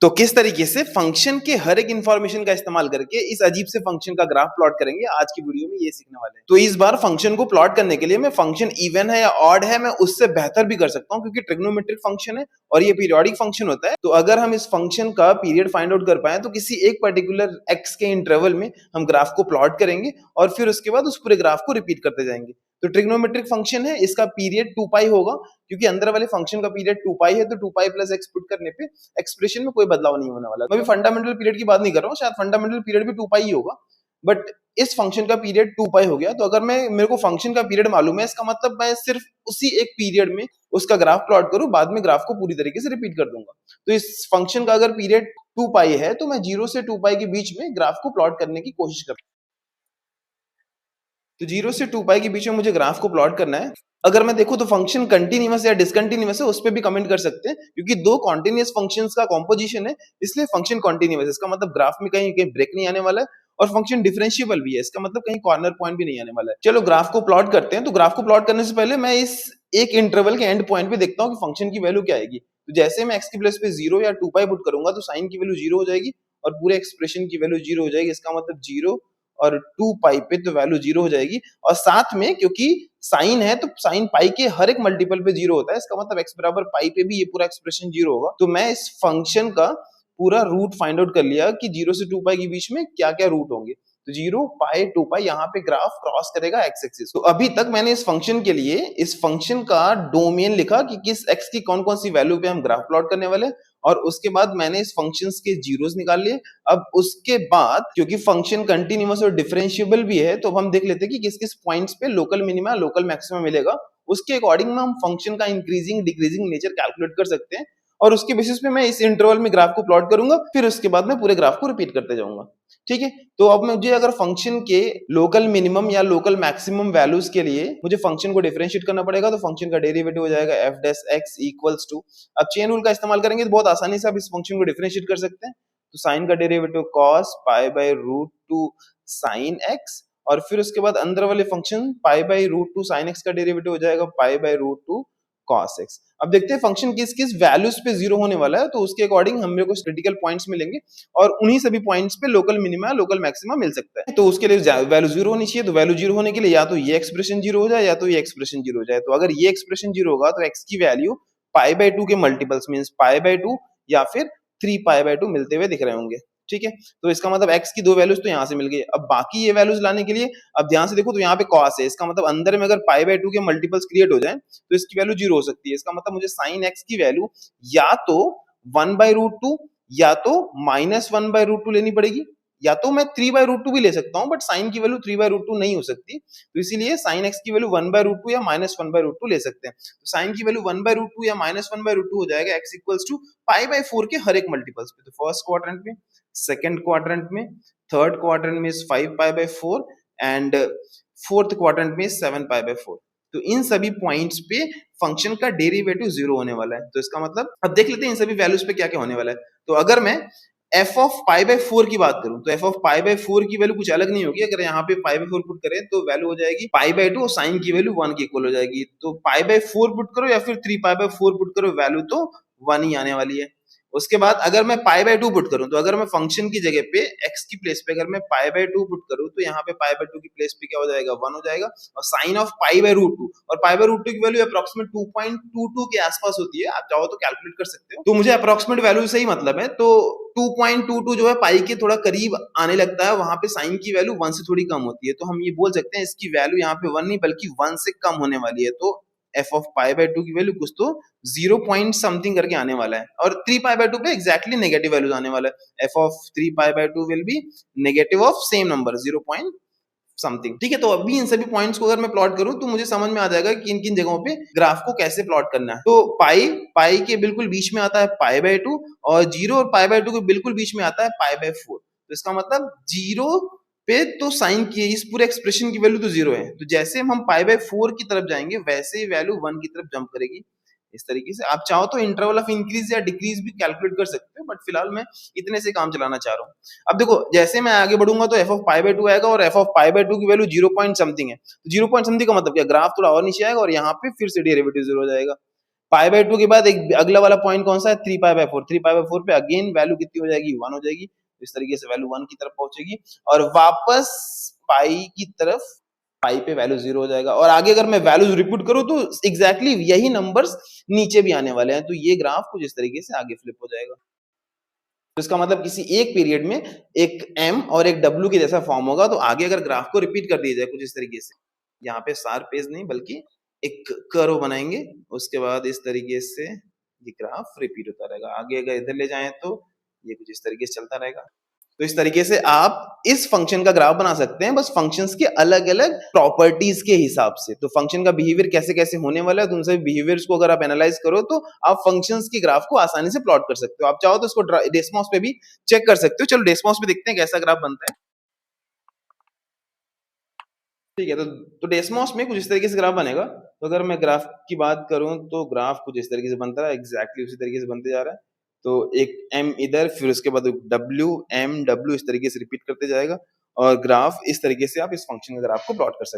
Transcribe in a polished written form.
तो किस तरीके से फंक्शन के हर एक इंफॉर्मेशन का इस्तेमाल करके इस अजीब से फंक्शन का ग्राफ प्लॉट करेंगे, आज की वीडियो में ये सीखने वाले हैं। तो इस बार फंक्शन को प्लॉट करने के लिए मैं फंक्शन इवन है या ऑड है, मैं उससे बेहतर भी कर सकता हूं, क्योंकि ट्रिग्नोमेट्रिक फंक्शन है और ये पीरियोडिक फंक्शन होता है। तो अगर हम इस फंक्शन का पीरियड फाइंड आउट कर पाए तो किसी एक पर्टिकुलर एक्स के इंटरवल में हम ग्राफ को प्लॉट करेंगे और फिर उसके बाद उस पूरे ग्राफ को रिपीट करते जाएंगे। तो ट्रिग्नोमेट्रिक फंक्शन है, इसका पीरियड 2 पाई होगा, क्योंकि अंदर वाले फंक्शन का पीरियड 2 पाई है, तो 2 पाई प्लस एक्स पुट करने पे एक्सप्रेशन में कोई बदलाव नहीं होने वाला। मैं भी फंडामेंटल पीरियड की बात नहीं कर रहा हूँ, शायद फंडामेंटल पीरियड भी 2 पाई ही होगा, बट इस फंक्शन का पीरियड 2 पाई हो गया। तो अगर मेरे को फंक्शन का पीरियड मालूम है, इसका मतलब मैं सिर्फ उसी एक पीरियड में उसका ग्राफ प्लॉट करूं, बाद में ग्राफ को पूरी तरीके से रिपीट कर दूंगा। तो इस फंक्शन का अगर पीरियड 2 पाई है तो मैं 0 से 2 पाई के बीच में ग्राफ को प्लॉट करने की कोशिश करता हूं। तो 0 से 2 पाई के बीच में मुझे ग्राफ को प्लॉट करना है। अगर मैं देखूं तो फंक्शन कंटीन्यूअस या डिसकंटीन्यूअस है, उस पे भी कमेंट कर सकते हैं, क्योंकि दो कॉन्टिन्यूअस फंक्शंस का कॉम्पोजिशन है, इसलिए फंक्शन कंटीन्यूअस है। इसका मतलब ग्राफ में कहीं कहीं ब्रेक नहीं आने वाला है, और फंक्शन डिफरेंशिएबल भी है, इसका मतलब कहीं कॉर्नर पॉइंट भी नहीं आने वाला है। चलो ग्राफ को प्लॉट करते हैं। तो ग्राफ को प्लॉट करने से पहले मैं इस एक इंटरवल के एंड पॉइंट पे देखता हूँ कि फंक्शन की वैल्यू क्या आएगी। तो जैसे मैं एक्स की प्लेस पे 0 या 2 पाई पुट करूंगा तो साइन की वैल्यू 0 हो जाएगी और पूरे एक्सप्रेशन की वैल्यू 0 हो जाएगी। इसका मतलब 0 और 2 पाई पे तो वैल्यू 0 हो जाएगी, और साथ में क्योंकि साइन है तो साइन पाई के हर एक मल्टीपल पे 0 होता है, इसका मतलब x बराबर पाई पे भी ये पूरा एक्सप्रेशन 0 होगा। तो मैं इस फंक्शन का पूरा रूट फाइंड आउट कर लिया कि 0 से 2 पाई के बीच में क्या क्या रूट होंगे। तो 0 पाई 2 पाई यहाँ पे ग्राफ क्रॉस करेगा एक्स एक्सिस। तो अभी तक मैंने इस फंक्शन के लिए इस फंक्शन का डोमेन लिखा कि किस एक्स की कौन कौन सी वैल्यू पे हम ग्राफ प्लॉट करने वाले, और उसके बाद मैंने इस फंक्शंस के जीरोस निकाल लिए। अब उसके बाद क्योंकि फंक्शन कंटीन्यूअस और डिफरेंशिएबल भी है, तो अब हम देख लेते हैं कि किस किस पॉइंट्स पे लोकल मिनिमा लोकल मैक्सिमा मिलेगा। उसके अकॉर्डिंग में हम फंक्शन का इंक्रीजिंग डिक्रीजिंग नेचर कैलकुलेट कर सकते हैं, और उसके बेसिस पे मैं इस इंटरवल में ग्राफ को प्लॉट करूंगा, फिर उसके बाद मैं पूरे ग्राफ को रिपीट करते जाऊंगा। ठीक है, तो अब मुझे अगर फंक्शन के लोकल मिनिमम या लोकल मैक्सिमम वैल्यूज के लिए मुझे फंक्शन को डिफरेंशिएट करना पड़ेगा, तो फंक्शन का डेरिवेटिव हो जाएगा f dash x equals to, अब चेन रूल का इस्तेमाल करेंगे तो बहुत आसानी से आप इस फंक्शन को डिफरेंशिएट कर सकते हैं। तो साइन का derivative cos pi by root two sine x, और फिर उसके बाद अंदर वाले function pi by root two sine x का डेरिवेटिव हो जाएगा pi by root two cos x। अब देखते हैं फंक्शन किस किस वैल्यूज पे 0 होने वाला है, तो उसके अकॉर्डिंग हमें कुछ क्रिटिकल पॉइंट्स मिलेंगे, और उन्हीं सभी पॉइंट्स पे लोकल मिनिमा लोकल मैक्सिमा मिल सकता है। तो उसके लिए वैल्यू 0 होनी चाहिए। तो वैल्यू 0 होने के लिए या तो ये एक्सप्रेशन 0 हो जाए या तो ये एक्सप्रेशन 0 हो जाए। तो अगर ये एक्सप्रेशन 0 होगा तो x की वैल्यू पाई बाय 2 के मल्टीपल्स मींस पाई बाय 2 या फिर 3 पाई बाय 2 मिलते हुए दिख रहे होंगे। ठीक है, तो इसका मतलब x की दो वैल्यूज तो यहाँ से मिल गई। अब बाकी ये वैल्यूज लाने के लिए अब ध्यान से देखो, तो यहाँ पे cos है, इसका मतलब अंदर में अगर पाई बाय 2 के मल्टीपल्स क्रिएट हो जाए तो इसकी वैल्यू 0 हो सकती है। इसका मतलब मुझे sin x की वैल्यू या तो 1 बाय रूट टू या तो -1 बाय रूट टू लेनी पड़ेगी, या तो मैं 3 बाय रूट टू भी ले सकता हूँ, बट साइन की वैल्यू 3 बाय रूट टू नहीं हो सकती। तो इसीलिए sin x की वैल्यू 1 बाय रूट टू या -1 बाय रूट टू ले सकते हैं। तो साइन की वैल्यू 1 बाय रूट टू या -1 बाय रूट टू हो जाएगा x equals to pi by 4 के हर एक मल्टीपल्स पे। तो फर्स्ट क्वाड्रेंट में, सेकंड क्वाड्रेंट में, थर्ड क्वाड्रेंट में 5 pi by 4 and fourth quadrant में 7 पाई बाय 4। तो इन सभी पॉइंट्स पे फंक्शन का डेरिवेटिव 0 होने वाला है। तो इसका मतलब अब देख लेते हैं इन सभी वैल्यूज पे क्या क्या होने वाला है। तो अगर मैं f ऑफ पाई बाय 4 की बात करूं तो f ऑफ पाई बाय 4 की वैल्यू कुछ अलग नहीं होगी। अगर यहाँ पे पाई बाय 4 पुट करें तो वैल्यू हो जाएगी पाई बाय 2 और साइन की वैल्यू 1 के इक्वल हो जाएगी। तो पाई बाय 4 पुट करो या फिर 3 पाई बाय 4 पुट करो, वैल्यू तो 1 ही आने वाली है। उसके बाद अगर मैं पाई बाय 2 पुट करूं, तो अगर मैं फंक्शन की जगह पे x की प्लेस पे अगर मैं पाई बाय 2 पुट करूं तो यहाँ पे पाई बाय 2 की प्लेस पे क्या हो जाएगा 1 हो जाएगा, और sine of pi by root 2, और पाई बाय रूट 2 की वैल्यू अप्रोक्सीमेट 2.22 के आसपास होती है, आप चाहो तो कैलकुलेट कर सकते हो। तो मुझे अप्रोक्सीमेट वैल्यू से ही मतलब है, तो 2.22 जो है पाई के थोड़ा करीब आने लगता है, वहां पे साइन की वैल्यू 1 से थोड़ी कम होती है। तो हम ये बोल सकते हैं इसकी वैल्यू यहाँ पे 1 नहीं बल्कि 1 से कम होने वाली है। तो f ऑफ पाई बाय 2 की वैल्यू कुछ तो 0 पॉइंट समथिंग करके आने वाला है, और 3 पाई बाय 2 पे एग्जैक्टली नेगेटिव वैल्यूज आने वाला है। f of 3 pi by 2 will be negative of same number 0 point something. ठीक है, तो अभी इन सभी पॉइंट्स को अगर मैं प्लॉट करूं तो मुझे समझ में आ जाएगा कि किन किन जगहों पे ग्राफ को कैसे प्लॉट करना है। तो पाई के बिल्कुल बीच में आता है पाई बाय 2, और 0 और पाई बाय 2 के बिल्कुल बीच में आता है पाई बाय 4। तो इसका मतलब 0 पे तो साइन की इस पूरे एक्सप्रेशन की वैल्यू तो 0 है, तो जैसे हम पाई बाय 4 की तरफ जाएंगे वैसे ही वैल्यू 1 की तरफ जंप करेगी। इस तरीके से आप चाहो तो इंटरवल ऑफ इंक्रीज या डिक्रीज भी कैलकुलेट कर सकते हो, बट फिलहाल मैं इतने से काम चलाना चाह रहा हूँ। अब देखो जैसे मैं आगे बढ़ूंगा तो f ऑफ पाई बाय 2 आएगा, और f ऑफ पाई बाय 2 की वैल्यू 0 पॉइंट समथिंग है। तो 0 पॉइंट समथिंग का मतलब क्या, ग्राफ थोड़ा और नीचे आएगा और यहाँ पे फिर से डेरिवेटिव 0 हो जाएगा। पाई बाय 2 के बाद एक अगला वाला पॉइंट कौन सा है 3 पाई बाय 4 3 पाई बाय 4 पे अगेन वैल्यू कितनी हो जाएगी 1 हो जाएगी। इस तरीके से वैल्यू 1 की तरफ पहुंचेगी और वापस पाई की तरफ पाई पे वैल्यू 0 हो जाएगा और आगे अगर मैं वैल्यूज रिपीट करूं तो एग्जैक्टली यही नंबर्स नीचे भी आने वाले हैं। तो ये ग्राफ कुछ इस तरीके से आगे फ्लिप हो जाएगा। तो इसका मतलब किसी एक पीरियड में एक एम और एक डब्ल्यू के जैसा फॉर्म होगा। तो आगे अगर ग्राफ को रिपीट कर दिया जाए कुछ इस तरीके से, यहाँ पे शार्प पेज नहीं बल्कि एक कर्व बनाएंगे, उसके बाद इस तरीके से ये ग्राफ रिपीट होता रहेगा। आगे अगर इधर ले जाएं तो ये कुछ इस तरीके से चलता रहेगा। तो इस तरीके से आप इस फंक्शन का ग्राफ बना सकते हैं, बस फंक्शंस के अलग-अलग प्रॉपर्टीज के हिसाब से। तो फंक्शन का बिहेवियर कैसे-कैसे होने वाला है, तो उन सभी बिहेवियर्स को अगर आप एनालाइज करो तो आप फंक्शंस के ग्राफ को आसानी से प्लॉट कर सकते हो। आप चाहो तो इसको डेस्मॉस पे भी चेक कर सकते हो। चलो डेस्मॉस पे देखते हैं कैसा ग्राफ बनता है। ठीक है, तो डेस्मॉस में कुछ इस तरीके से ग्राफ बनेगा। तो अगर मैं ग्राफ की बात करूँ तो ग्राफ कुछ इस तरीके से बनता है, एग्ज़ैक्टली उसी तरीके से बनते जा रहा है। तो एक एम इधर फिर उसके बाद डब्ल्यू, एम, डब्ल्यू इस तरीके से रिपीट करते जाएगा और ग्राफ इस तरीके से आप इस फंक्शन का ग्राफ को प्लॉट कर सकते हैं।